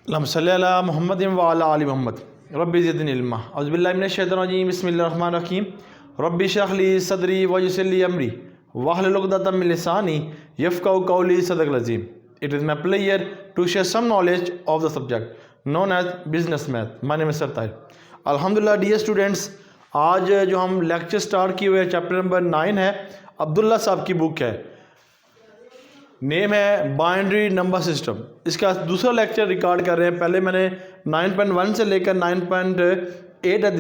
अल्लाहुम्मा सल्ली अला मुहम्मदिन व अला आलि मुहम्मद रब्बि ज़िदनी इल्मा औज़ुबिल्लाहि मिनश शैतानिर रजीम बिस्मिल्लाहिर रहमानिर रहीम रब्बि इश्रह ली सदरी व यस्सिर ली अमरी वहलुल उक़दतम मिन लिसानी यफ़क़हू क़ौली सदक़ल अज़ीम। It is my pleasure to share some knowledge of the subject known as business math. My name is Sir Tahir. अल्हम्दुलिल्लाह डियर स्टूडेंट्स, आज जो हम लेक्चर स्टार्ट किए हुए हैं चैप्टर नंबर 9 है, अब्दुल्ला साहब की बुक है, नेम है बाइनरी नंबर सिस्टम। इसका दूसरा लेक्चर रिकॉर्ड कर रहे हैं। पहले मैंने 9.1 से लेकर 9.8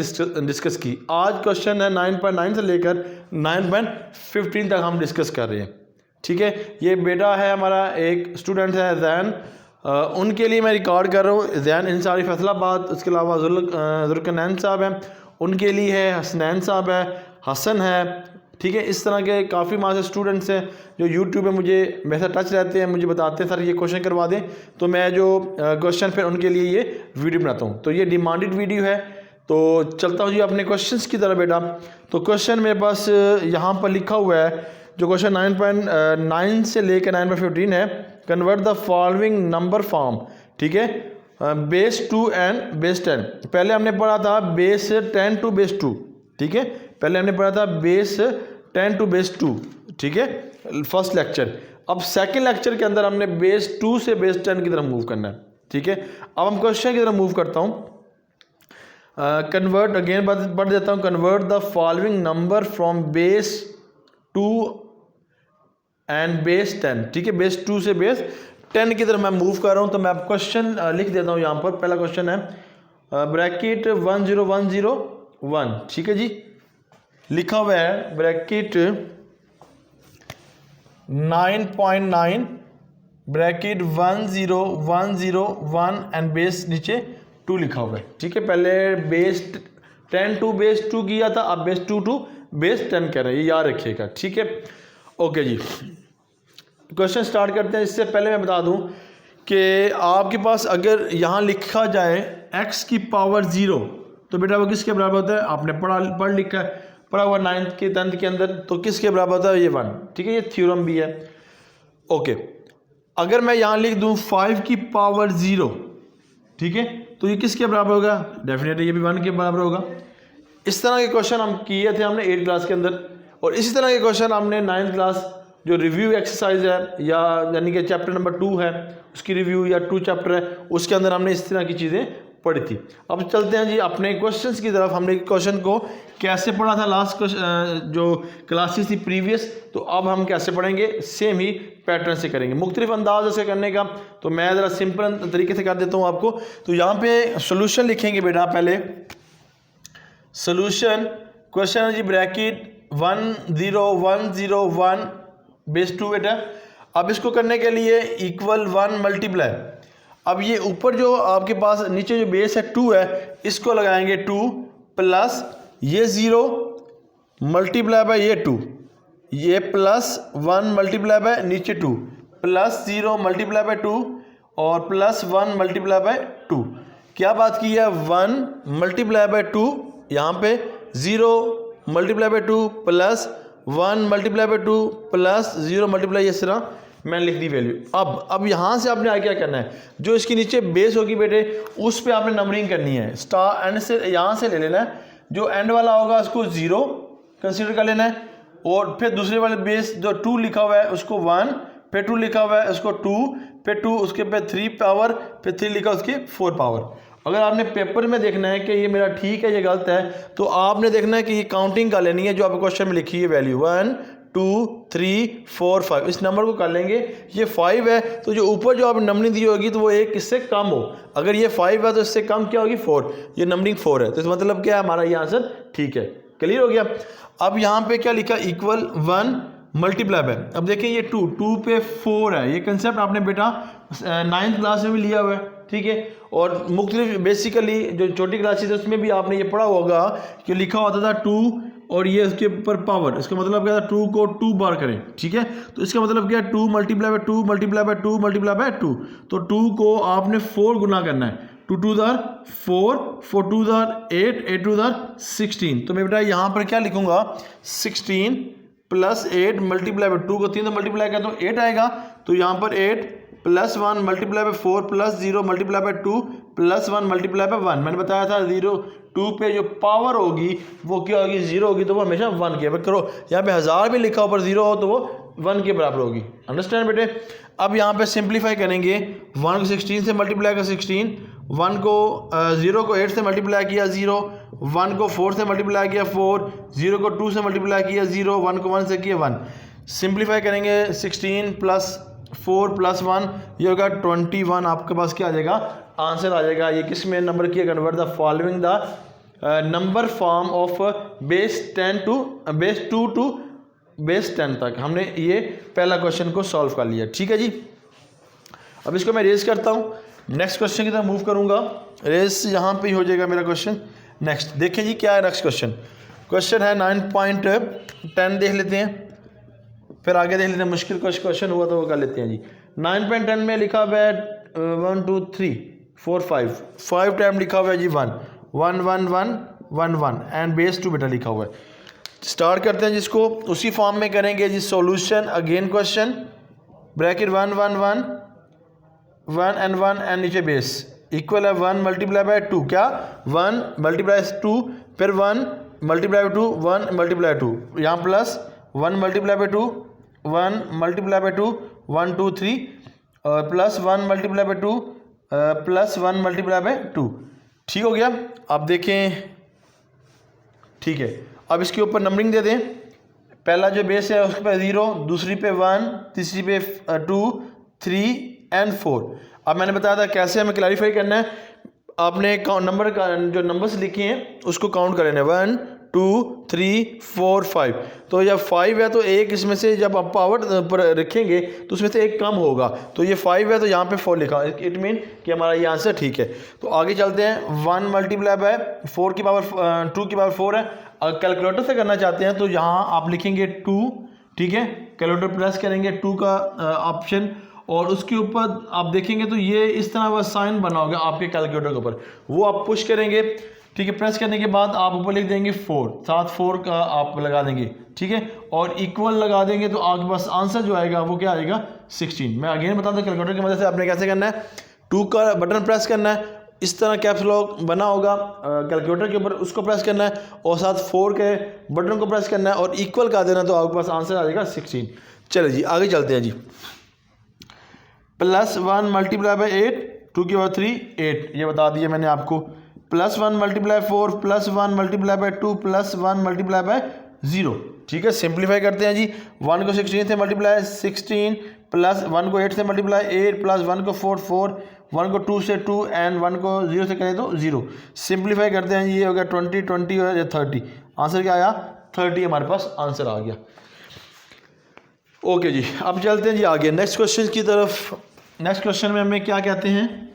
डिस्कस की। आज क्वेश्चन है 9.9 से लेकर 9.15 तक हम डिस्कस कर रहे हैं। ठीक है, ये बेटा है हमारा, एक स्टूडेंट है जैन, उनके लिए मैं रिकॉर्ड कर रहा हूँ। जैन इंसारी फैसलाबाद, उसके अलावा जुल्कनैन साहब हैं, उनके लिए है, हसनैन साहब है, हसन है। ठीक है, इस तरह के काफ़ी मास्टर स्टूडेंट्स हैं जो यूट्यूब पे मुझे वैसा टच रहते हैं, मुझे बताते हैं सर ये क्वेश्चन करवा दें, तो मैं जो क्वेश्चन फिर उनके लिए ये वीडियो बनाता हूँ। तो ये डिमांडेड वीडियो है। तो चलता हूँ जी अपने क्वेश्चंस की तरफ बेटा। तो क्वेश्चन मेरे पास यहाँ पर लिखा हुआ है, जो क्वेश्चन 9.9 से लेकर 9.15 है। Convert the following number form. ठीक है, बेस 2 एंड बेस 10। पहले हमने पढ़ा था बेस 10 टू बेस 2। ठीक है, पहले हमने पढ़ा था बेस 10 टू बेस 2। ठीक है, फर्स्ट लेक्चर। अब सेकंड लेक्चर के अंदर हमने बेस 2 से बेस 10 की तरफ मूव करना है। ठीक है, अब हम क्वेश्चन की तरफ मूव करता हूँ। कन्वर्ट अगेन पढ़ देता हूँ। Convert the following number from base 2 and base 10। ठीक है, बेस 2 से बेस 10 की तरफ मैं मूव कर रहा हूँ। तो मैं अब क्वेश्चन लिख देता हूँ यहाँ पर। पहला क्वेश्चन है ब्रैकेट 10101। ठीक है जी, लिखा हुआ है ब्रैकेट 9.9 ब्रैकेट 10101 एंड बेस नीचे 2 लिखा हुआ है। ठीक है, पहले बेस 10 टू बेस 2 किया था, अब बेस 2 टू बेस 10 कह रहे हैं, ये याद रखिएगा। ठीक है, ओके जी, क्वेश्चन स्टार्ट करते हैं। इससे पहले मैं बता दूं कि आपके पास अगर यहाँ लिखा जाए x की पावर 0, तो बेटा वो किसके बराबर होता है? आपने पढ़ लिखा है, पढ़ा हुआ 9th के 10th के अंदर, तो किसके बराबर होता है? ये 1। ठीक है, ये थ्योरम भी है। ओके, अगर मैं यहाँ लिख दूँ 5 की पावर 0, ठीक है, तो ये किसके बराबर होगा? डेफिनेटली ये भी 1 के बराबर होगा। इस तरह के क्वेश्चन हम किए थे हमने 8th क्लास के अंदर, और इसी तरह के क्वेश्चन हमने 9th क्लास जो रिव्यू एक्सरसाइज है, या यानी कि चैप्टर नंबर 2 है उसकी रिव्यू, या 2 चैप्टर है उसके अंदर हमने इस तरह की चीज़ें पढ़ी थी। अब चलते हैं जी अपने क्वेश्चंस की तरफ। हमने क्वेश्चन को कैसे पढ़ा था लास्ट जो क्लासेस थी प्रीवियस, तो अब हम कैसे पढ़ेंगे? सेम ही पैटर्न से करेंगे, मुख्तलिफ अंदाज से करने का। तो मैं ज़रा सिंपल तरीके से कर देता हूँ आपको। तो यहाँ पे सोल्यूशन लिखेंगे बेटा। पहले सोल्यूशन क्वेश्चन है जी ब्रैकेट 10101 बेस 2 बेटा। अब इसको करने के लिए इक्वल 1 मल्टीप्लाई, अब ये ऊपर जो आपके पास नीचे जो बेस है 2 है, इसको लगाएंगे 2 प्लस ये 0 मल्टीप्लाई बाय ये 2, ये प्लस 1 मल्टीप्लाई बाय नीचे 2 प्लस 0 मल्टीप्लाई बाय 2 और प्लस 1 मल्टीप्लाई बाय 2। क्या बात की है? 1 मल्टीप्लाई बाय 2, यहाँ पे 0 multiply by 2 plus 1 multiply by 2 plus 0 multiply, इस तरह मैंने लिख दी वैल्यू। अब यहाँ से आपने आगे क्या करना है? जो इसकी नीचे बेस होगी बेटे, उस पर आपने नंबरिंग करनी है। स्टार एंड से यहाँ से ले लेना है, जो एंड वाला होगा उसको 0 कंसीडर कर लेना है, और फिर दूसरे वाले बेस जो 2 लिखा हुआ है उसको 1, फिर 2 लिखा हुआ है उसको 2, फिर 2 उसके पे 3 पावर, फिर 3 लिखा उसकी 4 पावर। अगर आपने पेपर में देखना है कि ये मेरा ठीक है ये गलत है, तो आपने देखना है कि ये काउंटिंग कर लेनी है जो आपको क्वेश्चन में लिखी है वैल्यू 1 2 3 4 5, इस नंबर को कर लेंगे। ये 5 है, तो जो ऊपर जो आपने नंबरिंग दी होगी तो वो एक इससे कम हो। अगर ये 5 है तो इससे कम क्या होगी? 4। ये नंबरिंग 4 है, तो इसका मतलब क्या है? हमारा ये आंसर ठीक है। क्लियर हो गया? अब यहाँ पे क्या लिखा? इक्वल 1 मल्टीप्लाई बाय, अब देखिए ये 2 पे 4 है। ये कंसेप्ट आपने बेटा 9th क्लास में भी लिया हुआ है। ठीक है, और मुख्तलिफ बेसिकली जो छोटी क्लासेस है उसमें भी आपने ये पढ़ा होगा कि लिखा होता था 2 और ये उसके ऊपर पावर। इसका मतलब क्या था? 2 को 2 बार करें। ठीक है, तो इसका मतलब क्या है? 2 multiply by 2 multiply by 2 multiply by 2, तो 2 को आपने 4 गुना करना है। 2 2 दर 4, 4 2 दर 8, 8 2 दर 16। तो मैं बेटा यहाँ पर क्या लिखूंगा? 16 प्लस 8 मल्टीप्लाई बाय 2 को 3 तो मल्टीप्लाई करता हूँ 8 आएगा, तो यहाँ पर 8 plus 1 multiply by 4 plus 0 multiply by 2 plus 1 multiply by 1। मैंने बताया था 0 2 पे जो पावर होगी वो क्या होगी, 0 होगी, तो वो हमेशा 1 के बराबर करो। यहाँ पे 1000 भी लिखा ऊपर 0 हो तो वो 1 के बराबर होगी। अंडरस्टैंड बेटे। अब यहाँ पे सिंप्लीफाई करेंगे, 1 को 16 से मल्टीप्लाई कर 16, 1 को 0 को 8 से मल्टीप्लाई किया 0, 1 को 4 से मल्टीप्लाई किया 4, 0 को 2 से मल्टीप्लाई किया 0, 1 को 1 से किया 1। सिंप्लीफाई करेंगे 16 प्लस 4 प्लस 1, ये होगा 21। आपके पास क्या आ जाएगा, आंसर आ जाएगा। ये किस में नंबर किया, convert the following the number form of base 2 to base 10 तक। हमने ये पहला क्वेश्चन को सॉल्व कर लिया। ठीक है जी। अब इसको मैं रेस करता हूँ, नेक्स्ट क्वेश्चन की तरफ मूव करूँगा। रेस यहाँ पे ही हो जाएगा मेरा क्वेश्चन। नेक्स्ट देखिए जी क्या है नेक्स्ट क्वेश्चन। क्वेश्चन है 9.10 देख लेते हैं, फिर आगे देख लेते हैं। मुश्किल क्वेश्चन हुआ तो वो कर लेते हैं जी। 9.10 में लिखा हुआ है 1 2 3 4 5 टाइम लिखा हुआ है जी 1 1 1 1 1 1 एंड बेस 2 बेटा लिखा हुआ है। स्टार्ट करते हैं जिसको उसी फॉर्म में करेंगे जी। Solution again question, bracket 1 1 1 1 and नीचे बेस इक्वल है 1 मल्टीप्लाई बाय 2, क्या 1 मल्टीप्लाई 2, फिर 1 मल्टीप्लाई बाय 2 1 मल्टीप्लाई 2, यहाँ plus 1 multiply by 2 1 multiply by 2 1 2 3 और plus 1 multiply by 2 plus 1 multiply by 2। ठीक हो गया। अब देखें, ठीक है। अब इसके ऊपर नंबरिंग दे दें। पहला जो बेस है उसके पे 0, दूसरी पे 1, तीसरी पे 2 3 एंड 4। अब मैंने बताया था कैसे हमें क्लैरिफाई करना है। आपने नंबर का जो नंबर्स लिखे हैं उसको काउंट कर लेना है 1 2 3 4 5। तो जब 5 है तो एक इसमें से जब आप पावर पर रखेंगे तो उसमें से एक कम होगा, तो ये 5 है तो यहाँ पे 4 लिखा, इट मीन कि हमारा ये आंसर ठीक है। तो आगे चलते हैं। 1 मल्टीप्लाई बाय 4 की पावर 2 की पावर 4 है। अगर कैलकुलेटर से करना चाहते हैं तो यहाँ आप लिखेंगे 2, ठीक है, कैलकुलेटर प्रेस करेंगे 2 का ऑप्शन और उसके ऊपर आप देखेंगे तो ये इस तरह का साइन बना होगा आपके कैलकुलेटर के ऊपर, वो आप पुश करेंगे। ठीक है, प्रेस करने के बाद आप ऊपर लिख देंगे 4, साथ 4 का आप लगा देंगे, ठीक है, और इक्वल लगा देंगे तो आपके पास आंसर जो आएगा वो क्या आएगा 16। मैं अगेन बता दूं कैलकुलेटर की मदद से आपने कैसे करना है। 2 का बटन प्रेस करना है, इस तरह कैप्स लॉक बना होगा कैलकुलेटर के ऊपर, उसको प्रेस करना है और साथ 4 के बटन को प्रेस करना है और इक्वल कर देना, तो आपके पास आंसर आ जाएगा 16। चलिए जी आगे चलते हैं जी। प्लस 1 मल्टीप्लाई बाय 8 2 की पावर 3 8, ये बता दिया मैंने आपको। Plus 1 multiply 4 plus 1 multiply by 2 plus 1 multiply by 0। ठीक है, सिंप्लीफाई करते हैं जी। 1 को 16 से मल्टीप्लाई 16 प्लस 1 को 8 से मल्टीप्लाई 8 प्लस 1 को 4 4 1 को 2 से 2 एंड 1 को 0 से करें तो 0। सिंप्लीफाई करते हैं, ये हो गया 20 20 और 30। आंसर क्या आया 30, हमारे पास आंसर आ गया। ओके जी, अब चलते हैं जी आगे नेक्स्ट क्वेश्चन की तरफ। नेक्स्ट क्वेश्चन में हमें क्या कहते हैं,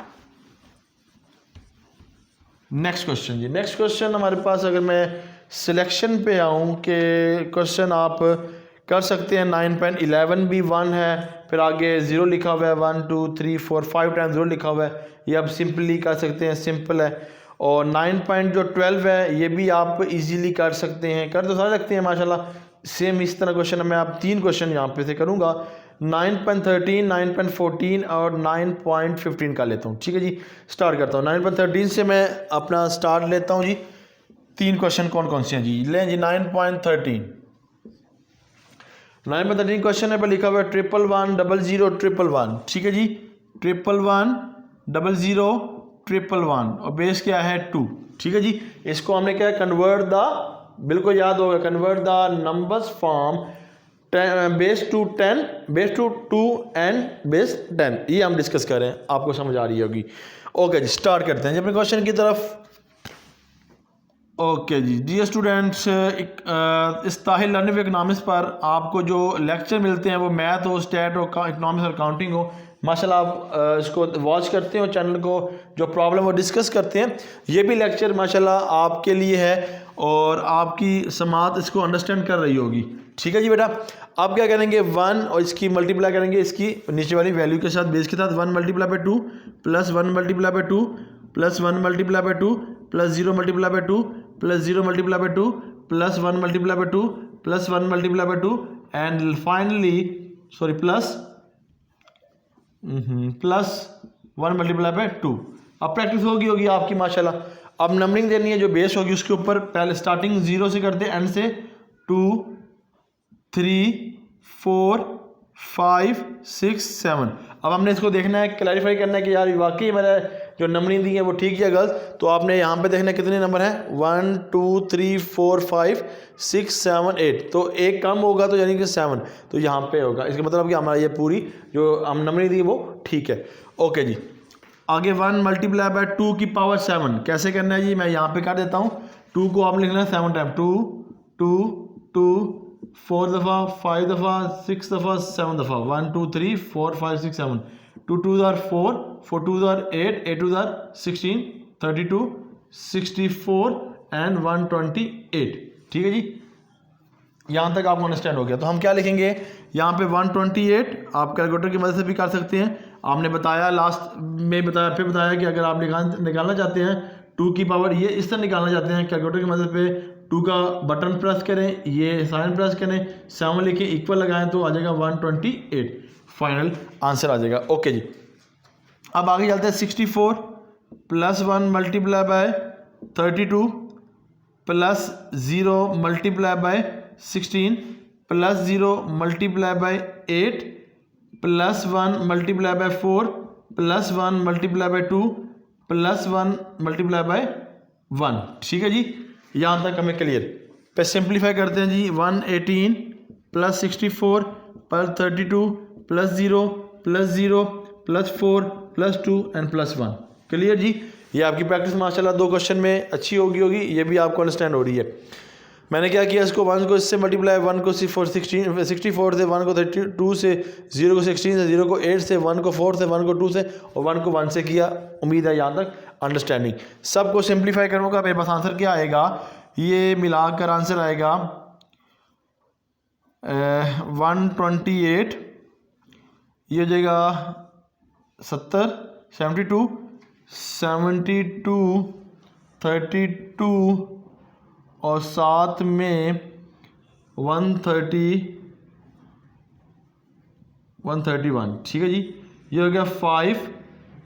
नेक्स्ट क्वेश्चन जी। नेक्स्ट क्वेश्चन हमारे पास, अगर मैं सिलेक्शन पे आऊँ कि क्वेश्चन आप कर सकते हैं 9.11 भी 1 है, फिर आगे 0 लिखा हुआ है 1 2 3 4 5 टाइम 0 लिखा हुआ है, ये आप सिंपली कर सकते हैं, सिंपल है। और 9.12 है, ये भी आप इजीली कर सकते हैं, कर तो सारे सकते हैं माशाल्लाह। सेम इस तरह क्वेश्चन मैं आप 3 क्वेश्चन यहाँ पे से करूँगा। 9.13 9.14 और 9.15 का लेता हूँ। ठीक है जी, स्टार्ट करता हूँ। 9.13 से मैं अपना स्टार्ट लेता हूँ जी। 3 क्वेश्चन कौन कौन से हैं जी, लें जी। 9.13 क्वेश्चन है पर लिखा हुआ है 111 00 111। ठीक है जी, 111 00 111 और बेस क्या है 2। ठीक है जी, इसको हमने क्या कन्वर्ट द, बिल्कुल याद होगा, convert the numbers from base to 10 base to 2 and base 10, ये हम डिस्कस कर रहे हैं, आपको समझ आ रही होगी। ओके जी, स्टार्ट करते हैं जी अपने क्वेश्चन की तरफ। ओके जी, डियर स्टूडेंट्स, इस्ताहिल लर्निंग इकनॉमिक्स पर आपको जो लेक्चर मिलते हैं वो मैथ हो, स्टैट हो, इकनॉमिक्स और अकाउंटिंग हो, माशाल्लाह आप इसको वॉच करते हो, चैनल को जो प्रॉब्लम वो डिस्कस करते हैं। ये भी लेक्चर माशाल्लाह आपके लिए है और आपकी समात इसको अंडरस्टैंड कर रही होगी। ठीक है जी बेटा, आप क्या करेंगे 1 और इसकी मल्टीप्लाई करेंगे इसकी नीचे वाली वैल्यू के साथ, बेस के साथ। 1 multiply by 2 plus 1 multiply by 2 plus 1 multiply by 2 plus 0 multiply by 2 plus 0 multiply by 2 plus 1 multiply by 2 plus 1 multiply by 2 and finally plus plus 1 multiply by 2। अब प्रैक्टिस होगी आपकी माशाल्लाह। अब नंबरिंग देनी है, जो बेस होगी उसके ऊपर पहले स्टार्टिंग 0 से करते हैं, एंड से 2 3 4 5 6 7। अब हमने इसको देखना है, क्लैरिफाई करना है कि यार वाकई मेरा जो नंबरिंग दी है वो ठीक है गलत। तो आपने यहाँ पे देखना है कितने नंबर हैं, 1 2 3 4 5 6 7 8। तो एक कम होगा तो यानी कि 7, तो यहाँ पे होगा। इसका मतलब कि हमारा ये पूरी जो हम नंबरिंग दी वो ठीक है। ओके जी, आगे 1 मल्टीप्लाई बाय 2 की पावर 7 कैसे करना है जी, मैं यहाँ पे कर देता हूँ। 2 को आप लिखना है 7 टाइम, 2 2 2 4 दफ़ा, 5 दफ़ा, 6 दफ़ा, 7 दफ़ा, 1 2 3 4 5 6 7। 2 2 आर 4, 4 2 आर 8, 8 2 आर 16, 32, 64 एंड 128। ठीक है जी, यहाँ तक आपको अंडरस्टैंड हो गया। तो हम क्या लिखेंगे यहाँ पे 128। आप कैलकुलेटर की मदद से भी कर सकते हैं। आपने बताया लास्ट में बताया, फिर बताया कि अगर आप निकालना चाहते हैं 2 की पावर ये इस तरह निकालना चाहते हैं, कैलकुलेटर की मदद पे 2 का बटन प्रेस करें, ये साइन प्रेस करें, 7 लिखे, इक्वल लगाएं तो आ जाएगा 128, फाइनल आंसर आ जाएगा। ओके जी, अब आगे चलते हैं। 64 plus 1 multiply by 32 plus 0 multiply by 16 plus 0 multiply by 8 plus 1 multiply by 4 plus 1 multiply by 2 plus 1 multiply by 1। ठीक है जी, यहाँ तक हमें क्लियर। पे सिंप्लीफाई करते हैं जी। 118 plus 64 plus 32 plus 0 plus 0 plus 4 plus 2 and plus 1। Clear जी, ये आपकी प्रैक्टिस माशाल्लाह 2 क्वेश्चन में अच्छी होगी, ये भी आपको अंडरस्टैंड हो रही है। मैंने क्या किया, इसको 1 को इससे मल्टीप्लाई, 1 को 64 से, 1 को 32 से, 0 को 16 से, 0 को 8 से, 1 को 4 से, 1 को 2 से और 1 को 1 से किया। उम्मीद है यहाँ तक अंडरस्टैंडिंग। सबको सिंप्लीफाई करूँगा, मेरे पास आंसर क्या आएगा, ये मिलाकर आंसर आएगा 128, ये हो जाएगा 70, 72, 32 और साथ में 131। ठीक है जी, ये हो गया 5,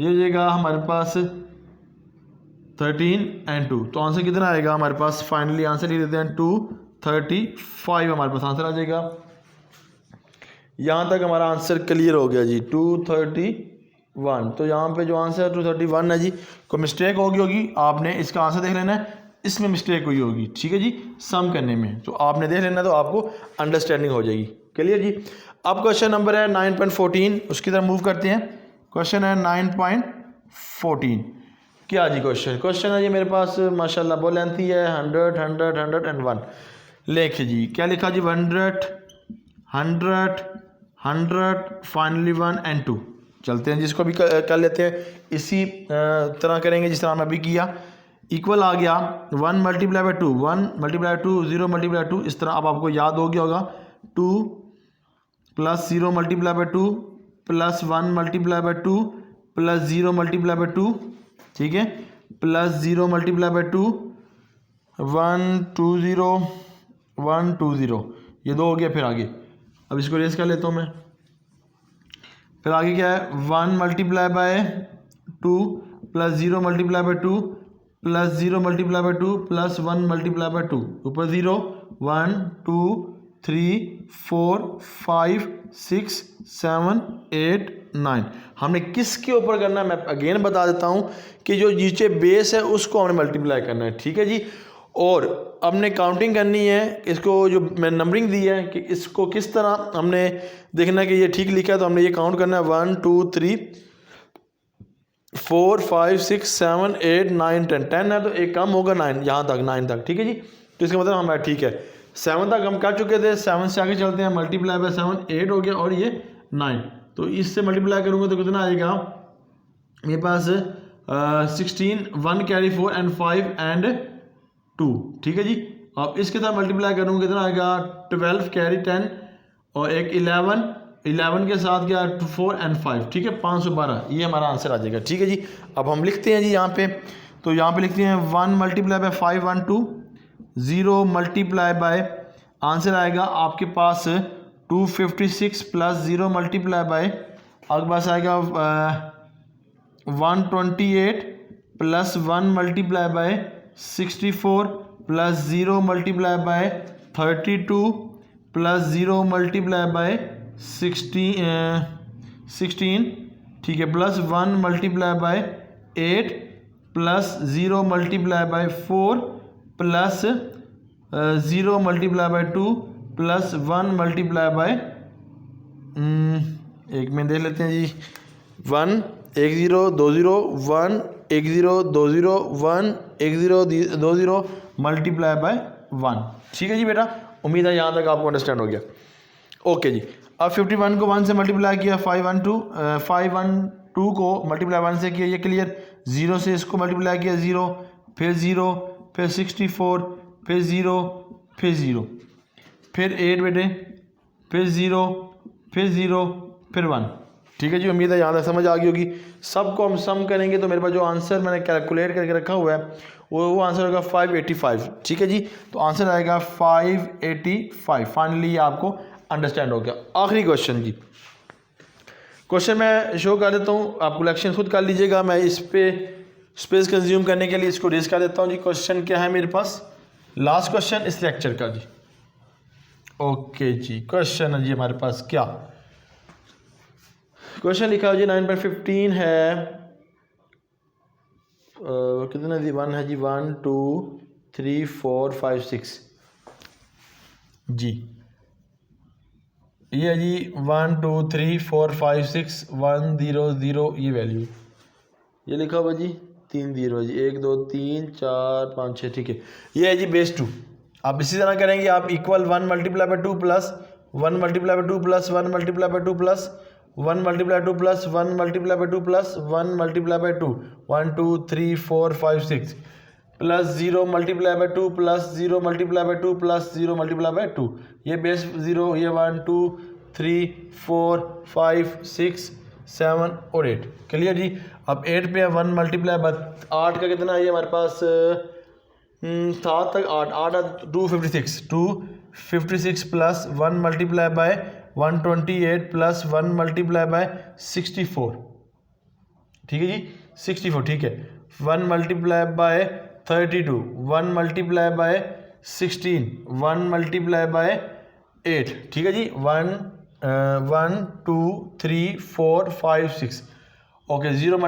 ये हो जाएगा हमारे पास 13 एंड 2। तो आंसर कितना आएगा हमारे पास, फाइनली आंसर लिख देते हैं 235 हमारे पास आंसर आ जाएगा। यहाँ तक हमारा आंसर क्लियर हो गया जी, 231। तो यहाँ पे जो आंसर 231 है जी, कोई मिस्टेक होगी, आपने इसका आंसर देख लेना है, इसमें मिस्टेक हुई होगी। ठीक है जी, सम करने में, तो आपने देख लेना, तो आपको अंडरस्टैंडिंग हो जाएगी। क्लियर जी। अब क्वेश्चन नंबर है 9.14, उसकी तरफ मूव करते हैं। क्वेश्चन है 9.14। क्या जी क्वेश्चन है जी मेरे पास माशाल्लाह बहुत लेंथी है, 100 100 101। लिखिए जी, क्या लिखा जी, 100 फाइनली 1 एंड 2। चलते हैं जिसको भी कर लेते हैं, इसी तरह करेंगे जिस तरह मैं अभी किया। इक्वल आ गया 1 मल्टीप्लाई बाय 2, 1 मल्टीप्लाई 2, 0 मल्टीप्लाई 2। इस तरह अब आपको याद हो गया होगा, 2 plus 0 multiply by 2 plus 1 multiply by 2 plus 0 multiply by 2। ठीक है, प्लस 0 मल्टीप्लाई बाय 2, 1 2 0 1 2 0, ये 2 हो गया। फिर आगे अब इसको रेस कर लेता हूँ मैं। फिर आगे क्या है, 1 multiply by 2 plus 0 multiply by 2 plus 0 multiply by 2 plus 1 multiply by 2, ऊपर 0, 1 2 3 4 5 6 7 8 9। हमने किसके ऊपर करना है, मैं अगेन बता देता हूँ कि जो नीचे बेस है उसको हमने मल्टीप्लाई करना है। ठीक है जी, और हमने काउंटिंग करनी है, इसको जो मैं नंबरिंग दी है कि इसको किस तरह हमने देखना है कि ये ठीक लिखा है, तो हमने ये काउंट करना है 1 2 3 4 5 6 7 8 9 10। 10 है तो एक कम होगा 9, यहाँ तक 9 तक। ठीक है जी, तो इसका मतलब हमारा ठीक है। 7 तक हम कर चुके थे, 7 से आगे चलते हैं, मल्टीप्लाई बाय 7 8 हो गया और ये 9। तो इससे मल्टीप्लाई करूँगा तो कितना आएगा मेरे पास 16, 1 कैरी 4 एंड 5 एंड 2। ठीक है जी, अब इसके साथ मल्टीप्लाई करूँगा कितना आएगा 12 कैरी 10 और एक 11 के साथ क्या 4 एंड 5। ठीक है, 512, ये हमारा आंसर आ जाएगा। ठीक है जी, अब हम लिखते हैं जी यहाँ पे, तो यहाँ पे लिखते हैं 1 multiply by 5 1 2, 0 multiply by, answer आएगा आपके पास 256 प्लस 0 मल्टीप्लाई बाय आपके पास आएगा 128 plus 1 multiply by 64 plus 0 multiply by 32 plus 0 multiply by 16 ठीक है, plus 1 multiply by 8 plus 0 multiply by 4 plus 0 multiply by 2 plus 1 multiply by एक में देख लेते हैं जी 1 1 0 2 0 1 1 0 2 0 1 1 0 2 0 मल्टीप्लाई बाय 1। ठीक है जी बेटा, उम्मीद है यहाँ तक आपको अंडरस्टैंड हो गया। ओके जी, अब 51 को 1 से मल्टीप्लाई किया, 512 को मल्टीप्लाई 1 से किया, ये क्लियर। 0 से इसको मल्टीप्लाई किया 0, फिर 0, फिर 64, फिर 0, फिर 0, फिर 8 बेटे, फिर 0, फिर 0, फिर 1। ठीक है जी, उम्मीद है यहाँ तक समझ आ गई होगी। सबको हम सम करेंगे तो मेरे पास जो आंसर मैंने कैलकुलेट करके रखा हुआ है वो आंसर होगा 585। ठीक है जी, तो आंसर आएगा 585। फाइनली ये आपको अंडरस्टैंड हो गया। आखिरी क्वेश्चन जी, क्वेश्चन मैं शो कर देता हूँ, आप कलेक्शन खुद कर लीजिएगा। मैं इस पे स्पेस कंज्यूम करने के लिए इसको रेज कर देता हूँ जी। क्वेश्चन क्या है मेरे पास, लास्ट क्वेश्चन इस लेक्चर का जी। ओके जी, क्वेश्चन है जी हमारे पास क्या, क्वेश्चन लिखा है जी 9.15 है, कितना जी 1 है जी, 1 2 3 4 5 6 जी, ये है जी 1 2 3 4 5 6 1 0 0 ये वैल्यू ये लिखा हुआ जी 3 0 जी, 1 2 3 4 5 6। ठीक है, ये है जी बेस 2। आप इसी तरह करेंगे, आप equal 1 multiply by 2 plus 1 multiply by 2 plus 1 multiply by 2 plus 1 multiply 2 plus 1 multiply by 2 plus 1 multiply by 2 1 2 3 4 5 6 plus 0 multiply by 2 plus 0 multiply by 2 plus 0 multiply by 2, ये बेस 0, ये 1 2 3 4 5 6 7 और 8। क्लियर जी। अब 8 पे 1 मल्टीप्लाई बाय 8 का कितना है ये हमारे पास 7 तक 8 256 256 plus 1 multiply by 128 plus 1 multiply by 64। ठीक है जी, 64। ठीक है, 1 multiply by 32 1 multiply by 16 1 multiply by 8। ठीक है जी, 1 1 2 3 4 5 6 ओके, 0